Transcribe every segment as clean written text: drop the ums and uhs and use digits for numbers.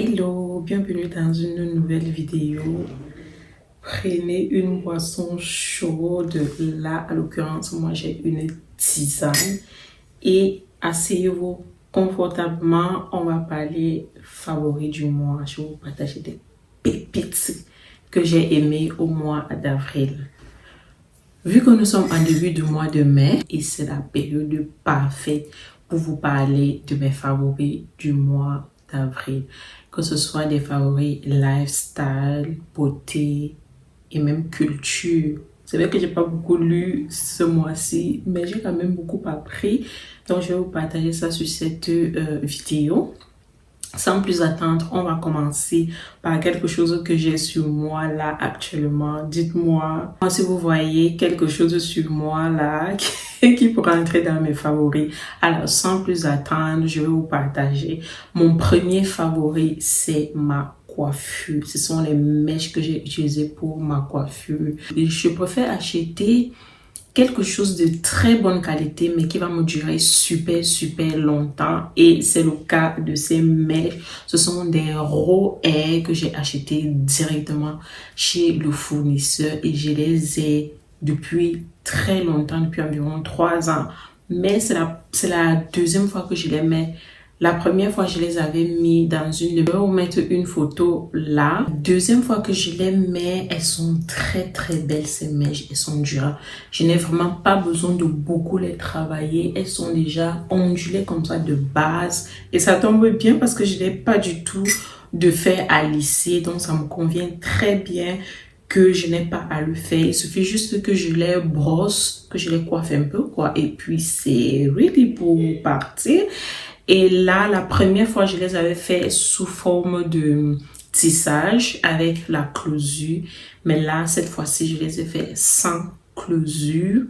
Hello, bienvenue dans une nouvelle vidéo. Prenez une boisson chaude. Là, à l'occurrence, moi j'ai une tisane. Et asseyez-vous confortablement. On va parler favoris du mois. Je vais vous partager des pépites que j'ai aimées au mois d'avril. Vu que nous sommes en début du mois de mai et c'est la période parfaite pour vous parler de mes favoris du mois d'avril, que ce soit des favoris lifestyle, beauté et même culture. C'est vrai que j'ai pas beaucoup lu ce mois-ci, mais j'ai quand même beaucoup appris. Donc je vais vous partager ça sur cette vidéo. Sans plus attendre, on va commencer par quelque chose que j'ai sur moi là actuellement. Dites-moi si vous voyez quelque chose sur moi là qui pourrait entrer dans mes favoris. Alors, sans plus attendre, je vais vous partager. Mon premier favori, c'est ma coiffure. Ce sont les mèches que j'ai utilisées pour ma coiffure. Et je préfère acheter quelque chose de très bonne qualité mais qui va me durer super longtemps, et c'est le cas de ces mèches. Ce sont des raw hair que j'ai acheté directement chez le fournisseur et je les ai depuis très longtemps, depuis environ 3 ans, mais c'est la deuxième fois que je les mets. La première fois, je les avais mis dans une... Je vais vous mettre une photo là. Deuxième fois que je les mets, elles sont très belles ces mèches. Elles sont durables. Je n'ai vraiment pas besoin de beaucoup les travailler. Elles sont déjà ondulées comme ça de base. Et ça tombe bien parce que je n'ai pas du tout de fer à lisser. Donc ça me convient très bien que je n'ai pas à le faire. Il suffit juste que je les brosse, que je les coiffe un peu, quoi. Et puis c'est ready pour partir. Et là, la première fois, je les avais fait sous forme de tissage avec la closure. Mais là, cette fois-ci, je les ai fait sans closure,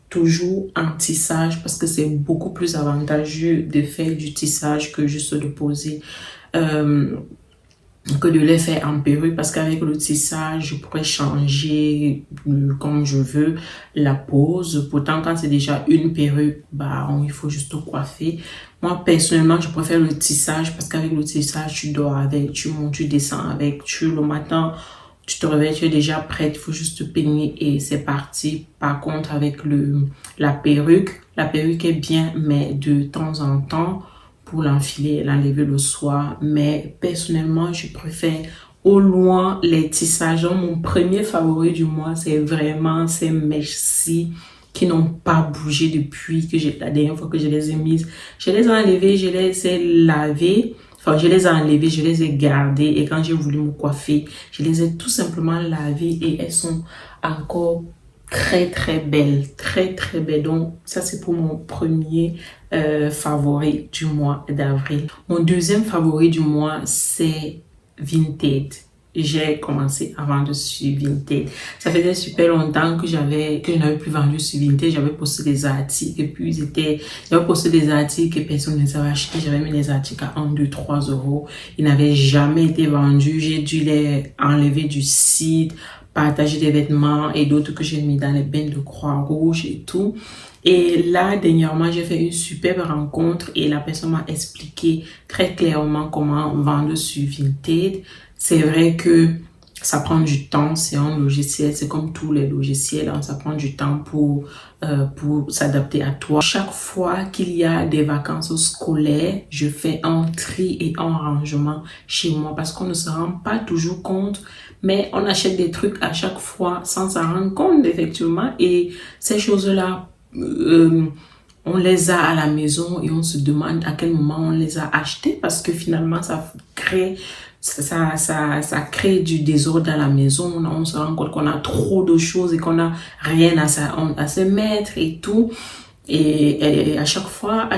toujours en tissage, parce que c'est beaucoup plus avantageux de faire du tissage que juste de poser que de les faire en perruque, parce qu'avec le tissage, je pourrais changer comme je veux la pose. Pourtant, quand c'est déjà une perruque, il faut juste coiffer. Moi, personnellement, je préfère le tissage parce qu'avec le tissage, tu dors avec, tu montes, tu descends avec, le matin, tu te réveilles, tu es déjà prête, il faut juste te peigner et c'est parti. Par contre, avec la perruque est bien, mais de temps en temps, pour l'enfiler, l'enlever le soir. Mais personnellement, je préfère au loin les tissages. Donc, mon premier favori du mois, c'est vraiment ces mèches-ci qui n'ont pas bougé depuis la dernière fois que je les ai mises. Je les ai enlevées, je les ai lavées. Enfin, je les ai enlevées, je les ai gardées. Et quand j'ai voulu me coiffer, je les ai tout simplement lavées et elles sont encore très belle, très belle. Donc ça, c'est pour mon premier favori du mois d'avril. Mon deuxième favori du mois, c'est Vinted. J'ai commencé à vendre sur Vinted. Ça faisait super longtemps que je n'avais plus vendu sur Vinted. J'avais posté des articles et puis j'avais posté des articles et personne ne les avait achetés. J'avais mis les articles à 1, 2, 3 euros. Ils n'avaient jamais été vendus. J'ai dû les enlever du site, partager des vêtements et d'autres que j'ai mis dans les bains de Croix-Rouge et tout. Et là, dernièrement, j'ai fait une superbe rencontre et la personne m'a expliqué très clairement comment vendre sur Vinted. C'est vrai que ça prend du temps, c'est un logiciel, c'est comme tous les logiciels, hein, ça prend du temps pour s'adapter à toi. Chaque fois qu'il y a des vacances scolaires, je fais un tri et un rangement chez moi parce qu'on ne se rend pas toujours compte, mais on achète des trucs à chaque fois sans s'en rendre compte effectivement, et ces choses-là, on les a à la maison et on se demande à quel moment on les a achetés parce que finalement ça crée du désordre dans la maison. On se rend compte qu'on a trop de choses et qu'on n'a rien à se mettre et tout. Et à chaque fois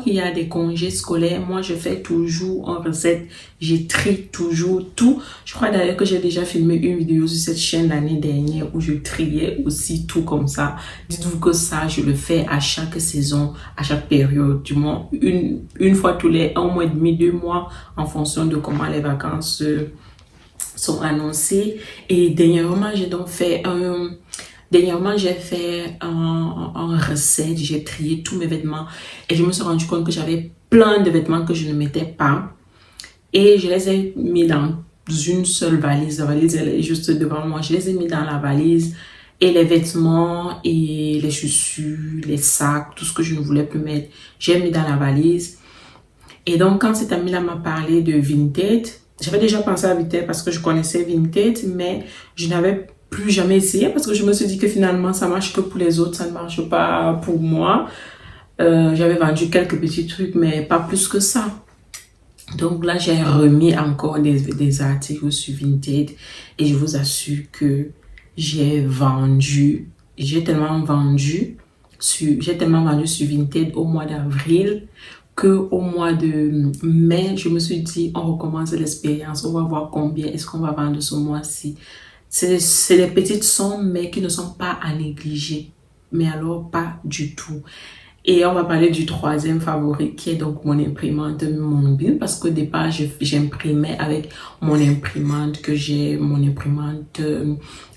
qu'il y a des congés scolaires, moi je fais toujours un reset, j'ai trie toujours tout. Je crois d'ailleurs que j'ai déjà filmé une vidéo sur cette chaîne l'année dernière où je triais aussi tout comme ça. Dites-vous que ça, je le fais à chaque saison, à chaque période, du moins une fois tous les 1 mois et demi, 2 mois, en fonction de comment les vacances sont annoncées. Et dernièrement, j'ai fait un reset, j'ai trié tous mes vêtements et je me suis rendu compte que j'avais plein de vêtements que je ne mettais pas. et je les ai mis dans une seule valise. La valise, elle est juste devant moi. Je les ai mis dans la valise et les vêtements et les chaussures, les sacs, tout ce que je ne voulais plus mettre, j'ai mis dans la valise. Et donc, quand cet ami-là m'a parlé de Vinted, j'avais déjà pensé à Vinted parce que je connaissais Vinted, mais je n'avais plus jamais essayé parce que je me suis dit que finalement, ça marche que pour les autres, ça ne marche pas pour moi. J'avais vendu quelques petits trucs, mais pas plus que ça. Donc là, j'ai remis encore des articles sur Vinted et je vous assure que j'ai tellement vendu sur Vinted au mois d'avril qu'au mois de mai, je me suis dit, on recommence l'expérience, on va voir combien est-ce qu'on va vendre ce mois-ci. C'est des petites sommes, mais qui ne sont pas à négliger. Mais alors, pas du tout. Et on va parler du troisième favori qui est donc mon imprimante mobile parce qu'au départ j'imprimais avec mon imprimante mon imprimante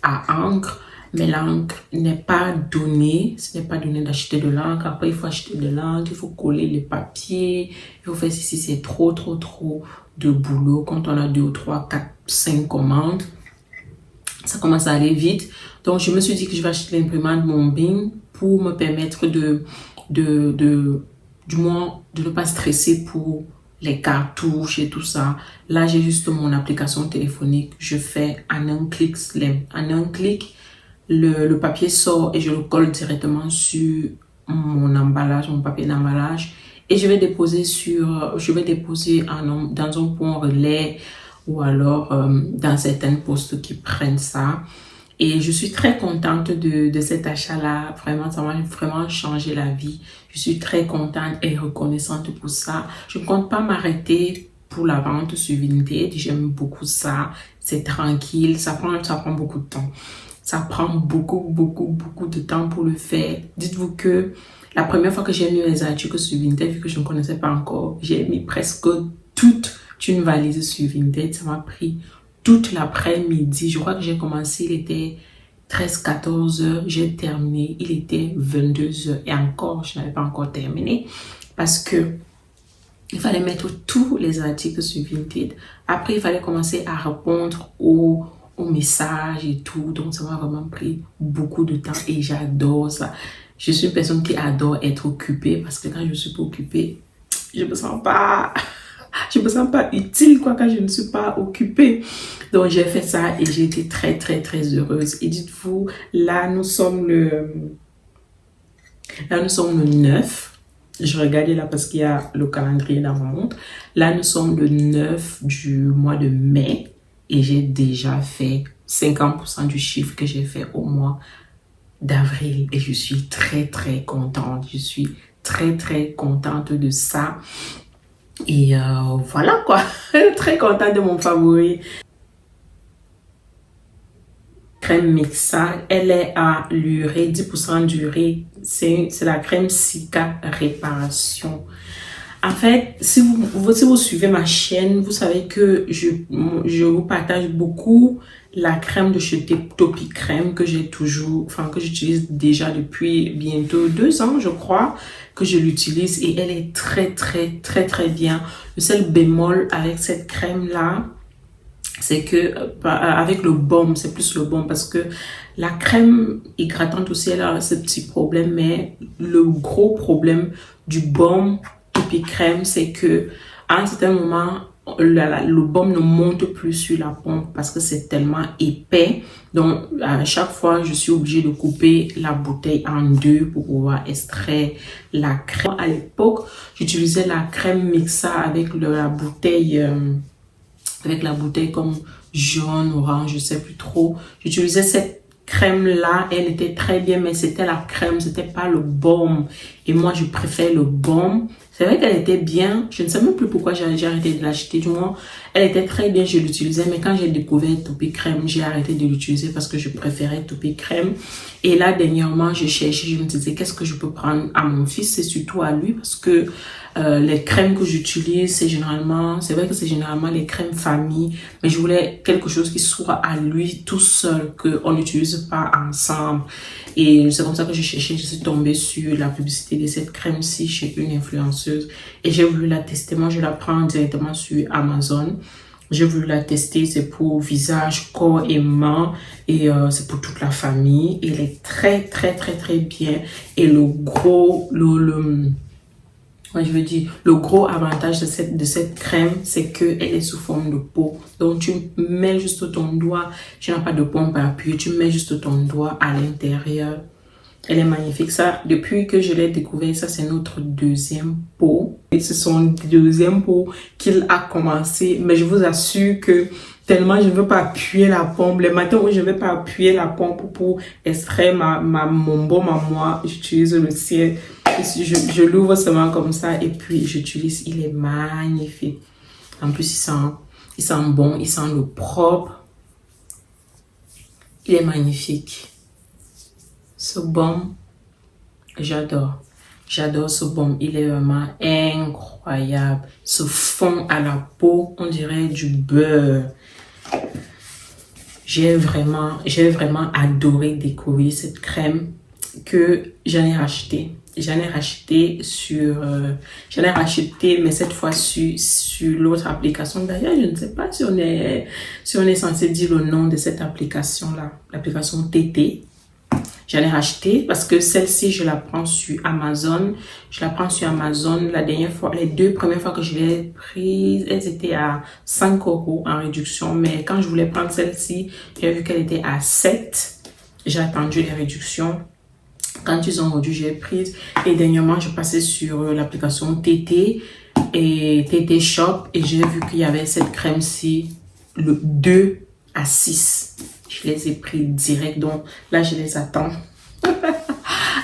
à encre, mais l'encre n'est pas donnée, ce n'est pas donné d'acheter de l'encre. Après il faut acheter de l'encre, il faut coller les papiers, il faut faire si c'est trop de boulot quand on a 2 ou 3, 4, 5 commandes. Ça commence à aller vite. Donc, je me suis dit que je vais acheter l'imprimante mobile pour me permettre du moins, de ne pas stresser pour les cartouches et tout ça. Là, j'ai juste mon application téléphonique. Je fais en un clic, le papier sort et je le colle directement sur mon emballage, mon papier d'emballage. Et je vais déposer dans un point relais ou alors dans certaines postes qui prennent ça. Et je suis très contente de cet achat-là. Vraiment, ça m'a vraiment changé la vie. Je suis très contente et reconnaissante pour ça. Je ne compte pas m'arrêter pour la vente sur Vinted. J'aime beaucoup ça. C'est tranquille. Ça prend beaucoup de temps. Ça prend beaucoup de temps pour le faire. Dites-vous que la première fois que j'ai mis les articles sur Vinted, vu que je ne connaissais pas encore, j'ai mis presque toute une valise sur Vinted. Ça m'a pris toute l'après-midi. Je crois que j'ai commencé, il était 13-14 heures. J'ai terminé, il était 22 heures. Et encore, je n'avais pas encore terminé parce que il fallait mettre tous les articles sur Vinted. Après, il fallait commencer à répondre aux messages et tout. Donc, ça m'a vraiment pris beaucoup de temps et j'adore ça. Je suis une personne qui adore être occupée parce que quand je suis pas occupée, je me sens pas utile quand je ne suis pas occupée. Donc, j'ai fait ça et j'ai été très heureuse. Et dites-vous, là, nous sommes le 9. Je regardais là parce qu'il y a le calendrier dans mon montre. Là, nous sommes le 9 du mois de mai et j'ai déjà fait 50% du chiffre que j'ai fait au mois d'avril. Et je suis très contente. Je suis très contente de ça. Et voilà quoi, très contente de mon favori. Crème Mixa, elle est à l'urée, 10% d'urée. C'est la crème Cica Réparation. En fait, si vous suivez ma chaîne, vous savez que je vous partage beaucoup la crème de chez Topicrème que j'utilise déjà depuis bientôt 2 ans, je crois, que je l'utilise et elle est très bien. Le seul bémol avec cette crème-là, c'est que avec le baume, c'est plus le baume parce que la crème hydratante aussi, elle a ce petit problème, mais le gros problème du baume Topicrème, c'est que à un certain moment, le baume ne monte plus sur la pompe parce que c'est tellement épais. Donc, à chaque fois, je suis obligée de couper la bouteille en 2 pour pouvoir extraire la crème. À l'époque, j'utilisais la crème Mixa avec la bouteille comme jaune, orange, je sais plus trop. J'utilisais cette crème-là, elle était très bien, mais c'était la crème, c'était pas le baume. Et moi, je préfère le baume. C'est vrai qu'elle était bien. Je ne sais même plus pourquoi j'ai arrêté de l'acheter. Du moins, elle était très bien, je l'utilisais. Mais quand j'ai découvert Topicrème, j'ai arrêté de l'utiliser parce que je préférais Topicrème. Et là, dernièrement, je cherchais, je me disais, qu'est-ce que je peux prendre à mon fils et surtout à lui parce que les crèmes que j'utilise, c'est vrai que c'est généralement les crèmes famille, mais je voulais quelque chose qui soit à lui tout seul, qu'on n'utilise pas ensemble. Et c'est comme ça que je suis tombée sur la publicité de cette crème-ci chez une influenceuse influenceuse et j'ai voulu la tester. Moi, je la prends directement sur Amazon. J'ai voulu la tester, c'est pour visage, corps et mains et c'est pour toute la famille. Elle est très bien et le gros avantage de cette crème, c'est qu'elle est sous forme de peau. Donc, tu mets juste ton doigt, tu n'as pas de pompe à appuyer, tu mets juste ton doigt à l'intérieur. Elle est magnifique. Ça, depuis que je l'ai découvert, ça, c'est notre deuxième pot. Et c'est son deuxième pot qu'il a commencé. Mais je vous assure que tellement je ne veux pas appuyer la pompe. Les matins où je ne vais pas appuyer la pompe pour extraire mon baume à moi, j'utilise le sien. Je l'ouvre seulement comme ça et puis j'utilise. Il est magnifique. En plus, il sent bon, il sent le propre. Il est magnifique. Ce baume, j'adore. J'adore ce baume. Il est vraiment incroyable. Ce fond à la peau, on dirait du beurre. J'ai vraiment adoré découvrir cette crème que j'en ai racheté. J'en ai racheté, mais cette fois sur l'autre application. D'ailleurs, je ne sais pas si on est censé dire le nom de cette application-là. L'application TT. J'en ai racheté parce que celle-ci, je la prends sur Amazon. La dernière fois, les 2 premières fois que je l'ai prise, elles étaient à 5 € en réduction. Mais quand je voulais prendre celle-ci, j'ai vu qu'elle était à 7. J'ai attendu les réductions. Quand ils ont réduit, j'ai prise. Et dernièrement, je passais sur l'application TT et TT Shop. Et j'ai vu qu'il y avait cette crème-ci, le 2 à 6. Je les ai pris direct, donc là, je les attends.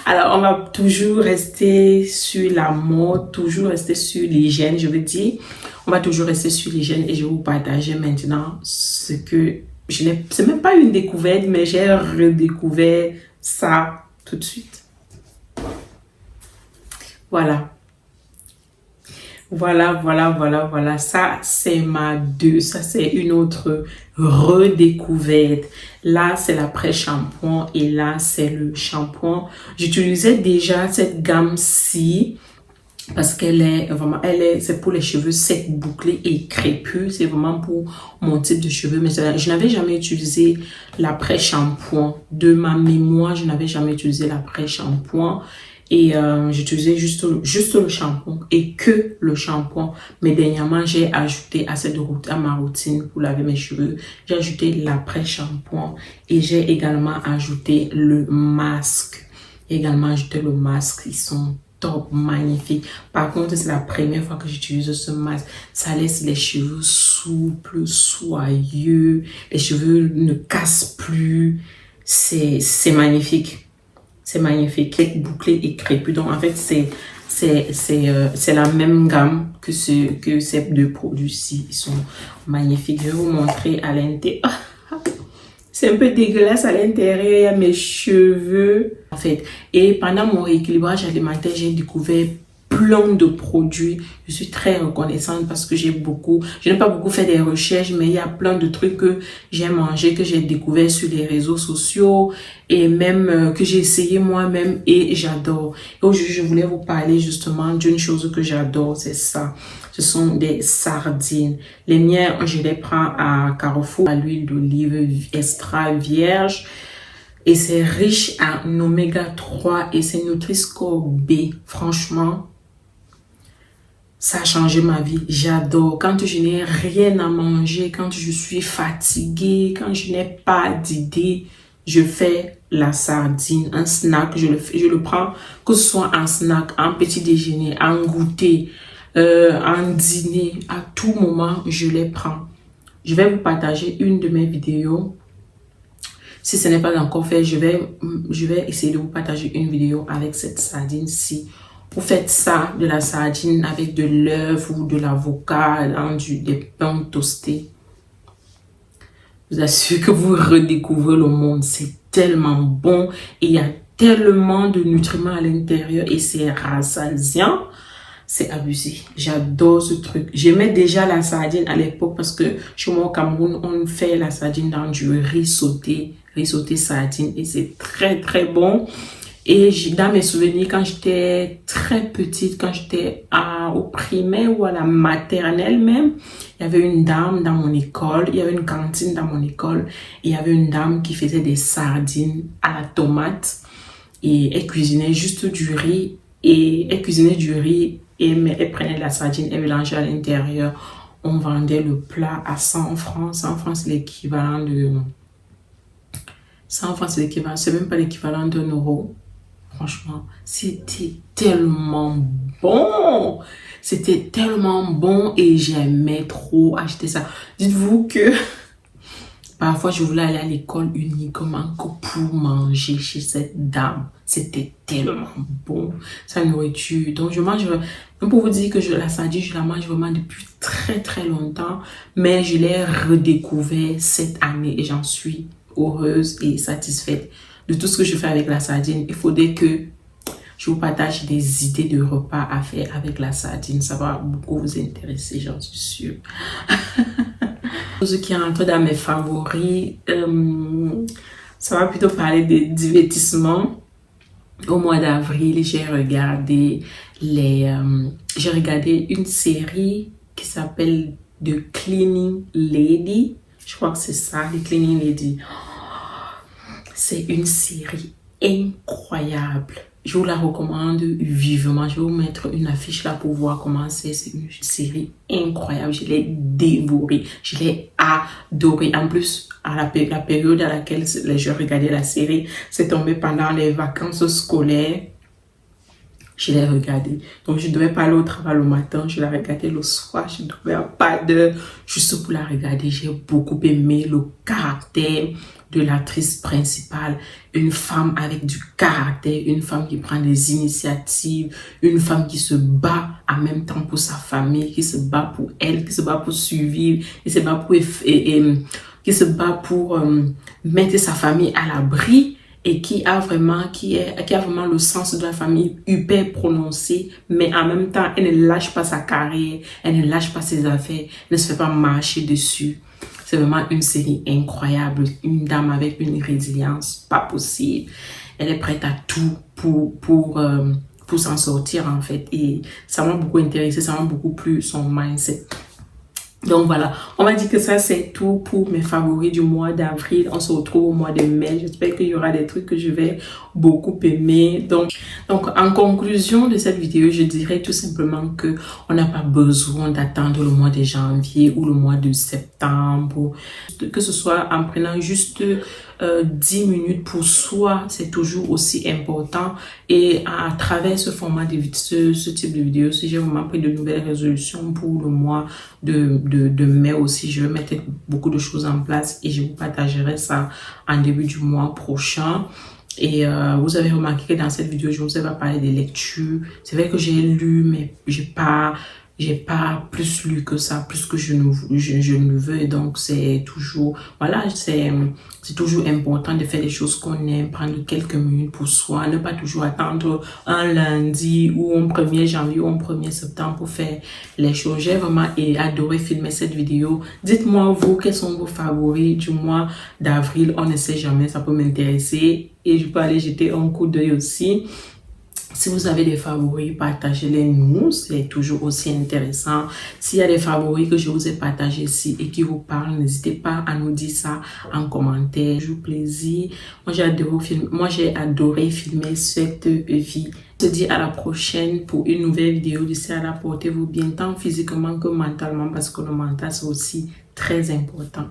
Alors, on va toujours rester sur la mode, toujours rester sur l'hygiène, je veux dire. On va toujours rester sur l'hygiène et je vais vous partager maintenant ce que c'est même pas une découverte, mais j'ai redécouvert ça tout de suite. Voilà. Ça, c'est une autre redécouverte. Là, c'est l'après-shampoing et là, c'est le shampoing. J'utilisais déjà cette gamme-ci parce c'est pour les cheveux secs, bouclés et crépus. C'est vraiment pour mon type de cheveux. Mais je n'avais jamais utilisé l'après-shampoing. De ma mémoire, je n'avais jamais utilisé l'après-shampoing. Et j'utilisais juste le shampoing et que le shampoing. Mais dernièrement, j'ai ajouté à ma routine pour laver mes cheveux. J'ai ajouté l'après-shampoing et j'ai également ajouté le masque. Ils sont top, magnifiques. Par contre, c'est la première fois que j'utilise ce masque. Ça laisse les cheveux souples, soyeux. Les cheveux ne cassent plus. C'est magnifique. C'est magnifique, bouclé et crépus. Donc, en fait, c'est la même gamme que ces 2 produits-ci. Ils sont magnifiques. Je vais vous montrer à l'intérieur. C'est un peu dégueulasse à l'intérieur. Il y a mes cheveux. En fait, et pendant mon rééquilibrage alimentaire, j'ai découvert plein de produits. Je suis très reconnaissante parce que je n'ai pas beaucoup fait des recherches, mais il y a plein de trucs que j'ai mangé, que j'ai découvert sur les réseaux sociaux et même que j'ai essayé moi-même et j'adore. Et aujourd'hui, je voulais vous parler justement d'une chose que j'adore, c'est ça. Ce sont des sardines. Les miens, je les prends à Carrefour, à l'huile d'olive extra vierge. Et c'est riche en oméga 3 et c'est Nutri-Score B. Franchement, ça a changé ma vie. J'adore. Quand je n'ai rien à manger, quand je suis fatiguée, quand je n'ai pas d'idée, je fais la sardine, un snack. Je le prends, que ce soit en snack, en petit déjeuner, en goûter, en dîner. À tout moment, je les prends. Je vais vous partager une de mes vidéos. Si ce n'est pas encore fait, je vais essayer de vous partager une vidéo avec cette sardine-ci. Vous faites ça, de la sardine avec de l'œuf ou de l'avocat, des pains toastés. Je vous assure que vous redécouvrez le monde. C'est tellement bon et il y a tellement de nutriments à l'intérieur et c'est rassasiant. C'est abusé. J'adore ce truc. J'aimais déjà la sardine à l'époque parce que chez moi au Cameroun, on fait la sardine dans du riz sauté sardine et c'est très très bon. Et dans mes souvenirs, quand j'étais très petite, quand j'étais au primaire ou à la maternelle même, il y avait une dame dans mon école, il y avait une cantine dans mon école, et il y avait une dame qui faisait des sardines à la tomate, et elle cuisinait juste du riz, et elle cuisinait du riz, et elle prenait la sardine, elle mélangeait à l'intérieur. On vendait le plat à 100 francs. 100 francs, c'est l'équivalent de... 100 francs, c'est l'équivalent, c'est même pas l'équivalent d'1 euro. Franchement, c'était tellement bon. C'était tellement bon et j'aimais trop acheter ça. Dites-vous que parfois je voulais aller à l'école uniquement que pour manger chez cette dame. C'était tellement bon, sa nourriture. Donc je mange, même pour vous dire que la sardine, je la mange vraiment depuis très très longtemps. Mais je l'ai redécouvert cette année et j'en suis heureuse et satisfaite de tout ce que je fais avec la sardine. Il faudrait que je vous partage des idées de repas à faire avec la sardine. Ça va beaucoup vous intéresser, j'en suis sûre. Ce qui rentre dans mes favoris, ça va plutôt parler des divertissements. Au mois d'avril, j'ai regardé une série qui s'appelle The Cleaning Lady. Je crois que c'est ça, The Cleaning Lady. C'est une série incroyable. Je vous la recommande vivement. Je vais vous mettre une affiche là pour voir comment c'est. C'est une série incroyable. Je l'ai dévorée. Je l'ai adorée. En plus, à la période à laquelle je regardais la série, c'est tombé pendant les vacances scolaires. Je l'ai regardée. Donc, je ne devais pas aller au travail le matin. Je la regardais le soir. Je ne devais pas d'heure juste pour la regarder. J'ai beaucoup aimé le caractère de l'actrice principale. Une femme avec du caractère. Une femme qui prend des initiatives. Une femme qui se bat en même temps pour sa famille. Qui se bat pour elle. Qui se bat pour survivre. Qui se bat pour mettre sa famille à l'abri. Et qui a vraiment le sens de la famille hyper prononcé, mais en même temps, elle ne lâche pas sa carrière, elle ne lâche pas ses affaires, elle ne se fait pas marcher dessus. C'est vraiment une série incroyable, une dame avec une résilience pas possible. Elle est prête à tout pour s'en sortir en fait. Et ça m'a beaucoup intéressé, ça m'a beaucoup plu son mindset. Donc voilà, on va dire que ça c'est tout pour mes favoris du mois d'avril. On se retrouve au mois de mai. J'espère qu'il y aura des trucs que je vais beaucoup aimer. Donc en conclusion de cette vidéo, je dirais tout simplement que on n'a pas besoin d'attendre le mois de janvier ou le mois de septembre. Que ce soit en prenant juste 10 minutes pour soi, c'est toujours aussi important. Et à travers ce format de ce type de vidéo, si j'ai vraiment pris de nouvelles résolutions pour le mois de mai aussi, je vais mettre beaucoup de choses en place et je vous partagerai ça en début du mois prochain. Et vous avez remarqué que dans cette vidéo, je ne vous ai pas parlé des lectures. C'est vrai que j'ai lu, mais j'ai pas plus lu que ça, plus que je ne veux. Et donc, c'est toujours, voilà, c'est toujours important de faire des choses qu'on aime, prendre quelques minutes pour soi, ne pas toujours attendre un lundi ou un 1er janvier ou un 1er septembre pour faire les choses. J'ai vraiment adoré filmer cette vidéo. Dites-moi, vous, quels sont vos favoris du mois d'avril? On ne sait jamais, ça peut m'intéresser. Et je peux aller jeter un coup d'œil aussi. Si vous avez des favoris, partagez-les nous, c'est toujours aussi intéressant. S'il y a des favoris que je vous ai partagés ici et qui vous parlent, n'hésitez pas à nous dire ça en commentaire. Toujours plaisir. Moi, j'ai adoré filmer cette vie. On se dit à la prochaine pour une nouvelle vidéo. D'ici là, portez-vous bien tant physiquement que mentalement parce que le mental, c'est aussi très important.